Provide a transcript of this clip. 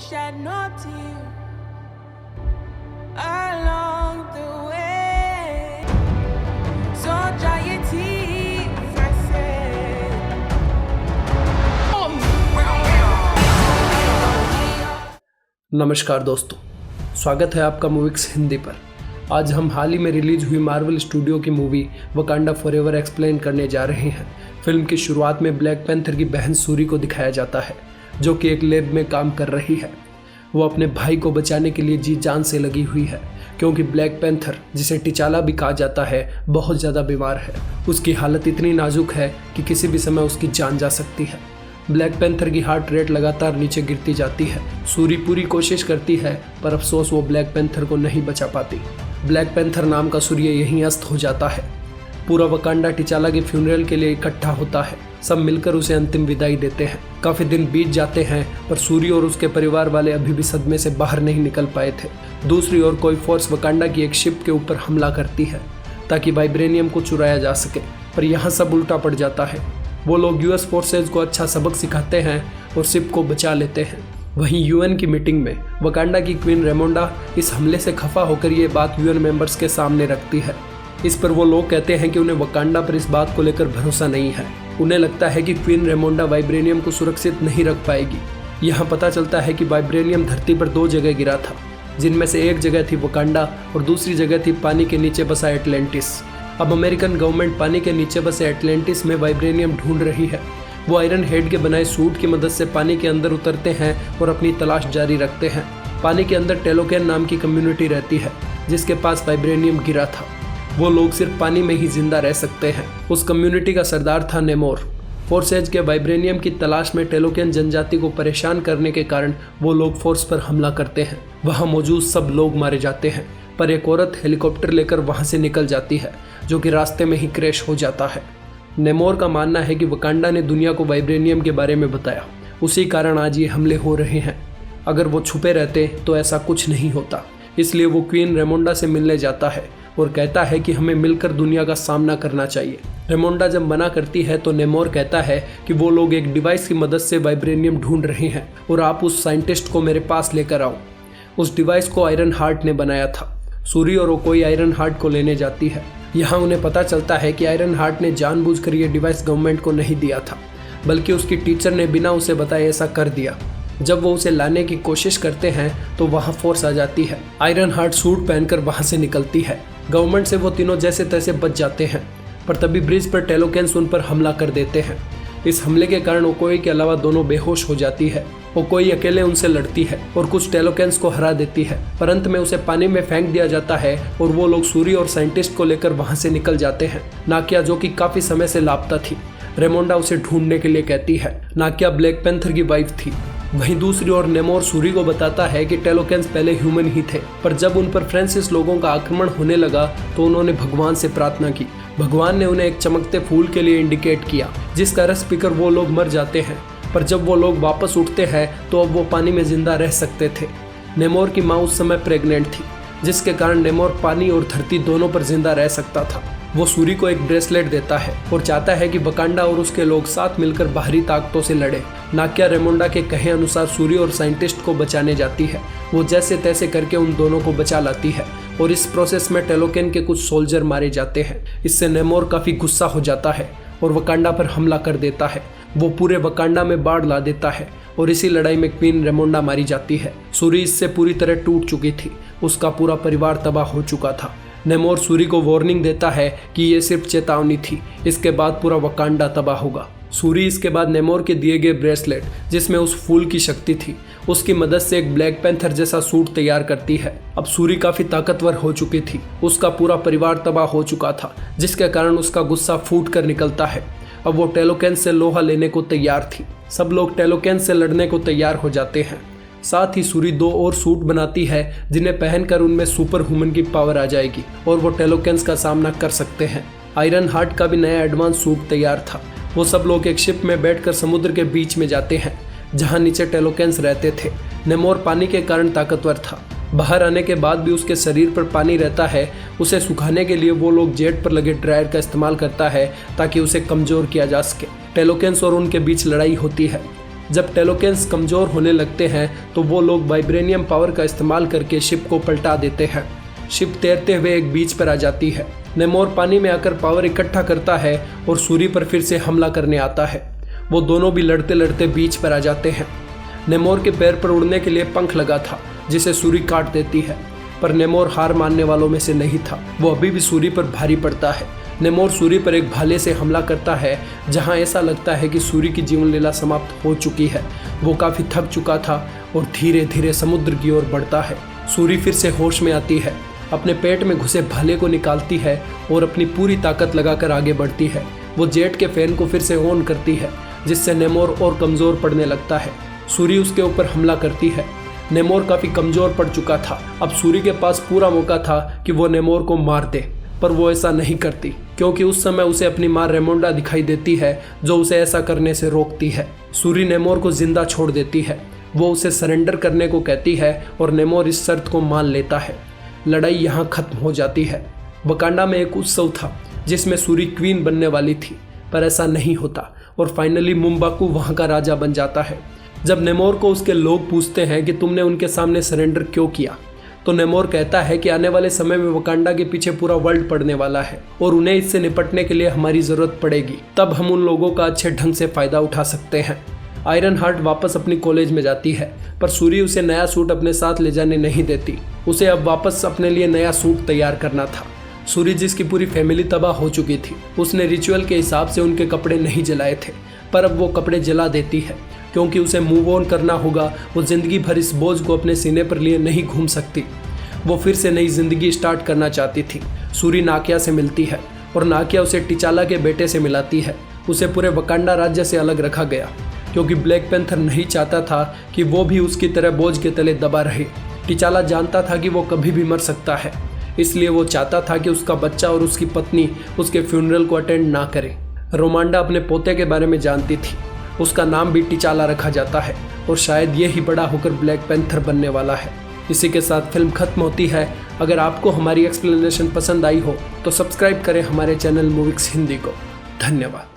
shed no tear along the way. So dry your tears, I said. नमस्कार दोस्तों, स्वागत है आपका मूवीक्स हिंदी पर। आज हम हाल ही में रिलीज हुई मार्वल स्टूडियो की मूवी वकांडा फॉरएवर एक्सप्लेन करने जा रहे हैं। फिल्म की शुरुआत में ब्लैक पैंथर की बहन सूरी को दिखाया जाता है, जो कि एक लैब में काम कर रही है। वो अपने भाई को बचाने के लिए जी जान से लगी हुई है, क्योंकि ब्लैक पैंथर, जिसे टिचाला भी कहा जाता है, बहुत ज़्यादा बीमार है। उसकी हालत इतनी नाजुक है कि किसी भी समय उसकी जान जा सकती है। ब्लैक पैंथर की हार्ट रेट लगातार नीचे गिरती जाती है। सूरी पूरी कोशिश करती है, पर अफसोस वो ब्लैक पैंथर को नहीं बचा पाती। ब्लैक पैंथर नाम का सूर्य यहीं अस्त हो जाता है। पूरा वकांडा टिचाला के फ्यूनरल के लिए इकट्ठा होता है। सब मिलकर उसे अंतिम विदाई देते हैं। काफ़ी दिन बीत जाते हैं, पर सूरी और उसके परिवार वाले अभी भी सदमे से बाहर नहीं निकल पाए थे। दूसरी ओर कोई फोर्स वकांडा की एक शिप के ऊपर हमला करती है ताकि वाइब्रेनियम को चुराया जा सके, पर यहाँ सब उल्टा पड़ जाता है। वो लोग यूएस फोर्सेज को अच्छा सबक सिखाते हैं और शिप को बचा लेते हैं। वहीं यूएन की मीटिंग में वकांडा की क्वीन रेमोंडा इस हमले से खफा होकर ये बात यूएन मेंबर्स के सामने रखती है। इस पर वो लोग कहते हैं कि उन्हें वकांडा पर इस बात को लेकर भरोसा नहीं है। उन्हें लगता है कि क्वीन रेमोंडा वाइब्रेनियम को सुरक्षित नहीं रख पाएगी। यहाँ पता चलता है कि वाइब्रेनियम धरती पर 2 जगह गिरा था, जिनमें से एक जगह थी वकांडा और दूसरी जगह थी पानी के नीचे बसा एटलांटिस। अब अमेरिकन गवर्नमेंट पानी के नीचे बसे एटलांटिस में वाइब्रेनियम ढूंढ रही है। वो आयरन हेड के बनाए सूट की मदद से पानी के अंदर उतरते हैं और अपनी तलाश जारी रखते हैं। पानी के अंदर टेलोकेन नाम की कम्युनिटी रहती है, जिसके पास वाइब्रेनियम गिरा था। वो लोग सिर्फ पानी में ही जिंदा रह सकते हैं। उस कम्युनिटी का सरदार था नेमोर। फोर्सेज के वाइब्रेनियम की तलाश में टेलोकेन जनजाति को परेशान करने के कारण वो लोग फोर्स पर हमला करते हैं। वहाँ मौजूद सब लोग मारे जाते हैं, पर एक औरत हेलीकॉप्टर लेकर वहाँ से निकल जाती है, जो कि रास्ते में ही क्रैश हो जाता है। नेमोर का मानना है कि वकांडा ने दुनिया को वाइब्रेनियम के बारे में बताया, उसी कारण आज ये हमले हो रहे हैं। अगर वो छुपे रहते तो ऐसा कुछ नहीं होता। इसलिए वो क्वीन रेमोंडा से मिलने जाता है और कहता है कि हमें मिलकर दुनिया का सामना करना चाहिए। रेमोंडा जब मना करती है तो नेमोर कहता है कि वो लोग एक डिवाइस की मदद से वाइब्रेनियम ढूंढ रहे हैं और आप उस साइंटिस्ट को मेरे पास लेकर आओ। उस डिवाइस को आयरन हार्ट ने बनाया था। सूरी और ओकोई आयरन हार्ट को लेने जाती है। यहाँ उन्हें पता चलता है कि आयरन हार्ट ने जानबूझकर ये डिवाइस गवर्नमेंट को नहीं दिया था, बल्कि उसकी टीचर ने बिना उसे बताए ऐसा कर दिया। जब वो उसे लाने की कोशिश करते हैं तो वहाँ फोर्स आ जाती है। आयरन हार्ट सूट पहनकर वहाँ से निकलती है। गवर्नमेंट से वो तीनों जैसे तैसे बच जाते हैं, पर तभी ब्रिज पर टेलोकेन्स उन पर हमला कर देते हैं। इस हमले के कारण ओकोई के अलावा दोनों बेहोश हो जाती है। ओकोई अकेले उनसे लड़ती है और कुछ टेलोकेन्स को हरा देती है, पर अंत में उसे पानी में फेंक दिया जाता है और वो लोग सूरी और साइंटिस्ट को लेकर वहाँ से निकल जाते हैं। नाकिया, जो कि काफी समय से लापता थी, रेमोंडा उसे ढूंढने के लिए कहती है। नाकिया ब्लैक पैंथर की वाइफ थी। वहीं दूसरी ओर नेमोर सूरी को बताता है कि टेलोकेन्स पहले ह्यूमन ही थे, पर जब उन पर फ्रांसिस लोगों का आक्रमण होने लगा तो उन्होंने भगवान से प्रार्थना की। भगवान ने उन्हें एक चमकते फूल के लिए इंडिकेट किया, जिसका रस पीकर वो लोग मर जाते हैं, पर जब वो लोग वापस उठते हैं तो अब वो पानी में जिंदा रह सकते थे। नेमोर की माँ उस समय प्रेग्नेंट थी, जिसके कारण नेमोर पानी और धरती दोनों पर जिंदा रह सकता था। वो सूरी को एक ब्रेसलेट देता है और चाहता है कि वकांडा और उसके लोग साथ मिलकर बाहरी ताकतों से लड़े। नाकिया रेमोंडा के कहे अनुसार सूरी और साइंटिस्ट को बचाने जाती है। वो जैसे तैसे करके उन दोनों को बचा लाती है और इस प्रोसेस में टेलोकेन के कुछ सोल्जर मारे जाते हैं। इससे नेमोर काफी गुस्सा हो जाता है और वकांडा पर हमला कर देता है। वो पूरे वकांडा में बाढ़ ला देता है और इसी लड़ाई में क्वीन रेमोंडा मारी जाती है। सूरी इससे पूरी तरह टूट चुकी थी। उसका पूरा परिवार तबाह हो चुका था। नेमोर सूरी को वार्निंग देता है कि ये सिर्फ चेतावनी थी, इसके बाद पूरा वकांडा तबाह होगा। सूरी इसके बाद नेमोर के दिए गए ब्रेसलेट, जिसमें उस फूल की शक्ति थी, उसकी मदद से एक ब्लैक पैंथर जैसा सूट तैयार करती है। अब सूरी काफी ताकतवर हो चुकी थी। उसका पूरा परिवार तबाह हो चुका था, जिसके कारण उसका गुस्सा फूट कर निकलता है। अब वो टेलोकेन से लोहा लेने को तैयार थी। सब लोग टेलोकेन से लड़ने को तैयार हो जाते हैं। साथ ही सूरी 2 और सूट बनाती है, जिन्हें पहनकर उनमें सुपर ह्यूमन की पावर आ जाएगी और वो टेलोकेन्स का सामना कर सकते हैं। आयरन हार्ट का भी नया एडवांस सूट तैयार था। वो सब लोग एक शिप में बैठकर समुद्र के बीच में जाते हैं, जहाँ नीचे टेलोकेन्स रहते थे। नेमोर पानी के कारण ताकतवर था। बाहर आने के बाद भी उसके शरीर पर पानी रहता है। उसे सुखाने के लिए वो लोग जेट पर लगे ड्रायर का इस्तेमाल करता है ताकि उसे कमजोर किया जा सके। टेलोकेन्स और उनके बीच लड़ाई होती है। जब टेलोकेंस कमज़ोर होने लगते हैं तो वो लोग वाइब्रेनियम पावर का इस्तेमाल करके शिप को पलटा देते हैं। शिप तैरते हुए एक बीच पर आ जाती है। नेमोर पानी में आकर पावर इकट्ठा करता है और सूरी पर फिर से हमला करने आता है। वो दोनों भी लड़ते लड़ते बीच पर आ जाते हैं। नेमोर के पैर पर उड़ने के लिए पंख लगा था जिसे सूरी काट देती है, पर नेमोर हार मानने वालों में से नहीं था। वो अभी भी सूरी पर भारी पड़ता है। नेमोर सूरी पर एक भाले से हमला करता है जहां ऐसा लगता है कि सूरी की जीवन लीला समाप्त हो चुकी है। वो काफ़ी थक चुका था और धीरे धीरे समुद्र की ओर बढ़ता है। सूरी फिर से होश में आती है, अपने पेट में घुसे भाले को निकालती है और अपनी पूरी ताकत लगाकर आगे बढ़ती है। वो जेट के फैन को फिर से ऑन करती है जिससे नेमोर और कमज़ोर पड़ने लगता है। सूरी उसके ऊपर हमला करती है। नेमोर काफ़ी कमज़ोर पड़ चुका था। अब सूरी के पास पूरा मौका था कि वो नेमोर को मार दे, पर वो ऐसा नहीं करती क्योंकि उस समय उसे अपनी माँ रेमोंडा दिखाई देती है जो उसे ऐसा करने से रोकती है। सूरी नेमोर को जिंदा छोड़ देती है। वो उसे सरेंडर करने को कहती है और नेमोर इस शर्त को मान लेता है। लड़ाई यहाँ खत्म हो जाती है। वकांडा में एक उत्सव था जिसमें सूरी क्वीन बनने वाली थी, पर ऐसा नहीं होता और फाइनली मुम्बाकू वहाँ का राजा बन जाता है। जब नेमोर को उसके लोग पूछते हैं कि तुमने उनके सामने सरेंडर क्यों किया, तो नेमोर कहता है कि आने वाले समय में वकांडा के पीछे पूरा वर्ल्ड पड़ने वाला है और उन्हें इससे निपटने के लिए हमारी ज़रूरत पड़ेगी। तब हम उन लोगों का अच्छे ढंग से फ़ायदा उठा सकते हैं। आयरन हार्ट वापस अपनी कॉलेज में जाती है, पर सूरी उसे नया सूट अपने साथ ले जाने नहीं देती। उसे अब वापस अपने लिए नया सूट तैयार करना था। सूरी जिसकी पूरी फैमिली तबाह हो चुकी थी, उसने रिचुअल के हिसाब से उनके कपड़े नहीं जलाए थे, पर अब वो कपड़े जला देती है क्योंकि उसे मूव ऑन करना होगा। वो ज़िंदगी भर इस बोझ को अपने सीने पर लिए नहीं घूम सकती। वो फिर से नई ज़िंदगी स्टार्ट करना चाहती थी। सूरी नाकिया से मिलती है और नाकिया उसे टिचाला के बेटे से मिलाती है। उसे पूरे वकांडा राज्य से अलग रखा गया क्योंकि ब्लैक पैंथर नहीं चाहता था कि वो भी उसकी तरह बोझ के तले दबा रहे। टिचाला जानता था कि वो कभी भी मर सकता है, इसलिए वो चाहता था कि उसका बच्चा और उसकी पत्नी उसके फ्यूनरल को अटेंड ना करें। रोमांडा अपने पोते के बारे में जानती थी। उसका नाम भी टिचाला रखा जाता है और शायद ये ही बड़ा होकर ब्लैक पैंथर बनने वाला है। इसी के साथ फिल्म खत्म होती है। अगर आपको हमारी एक्सप्लेनेशन पसंद आई हो तो सब्सक्राइब करें हमारे चैनल मूविक्स हिंदी को। धन्यवाद।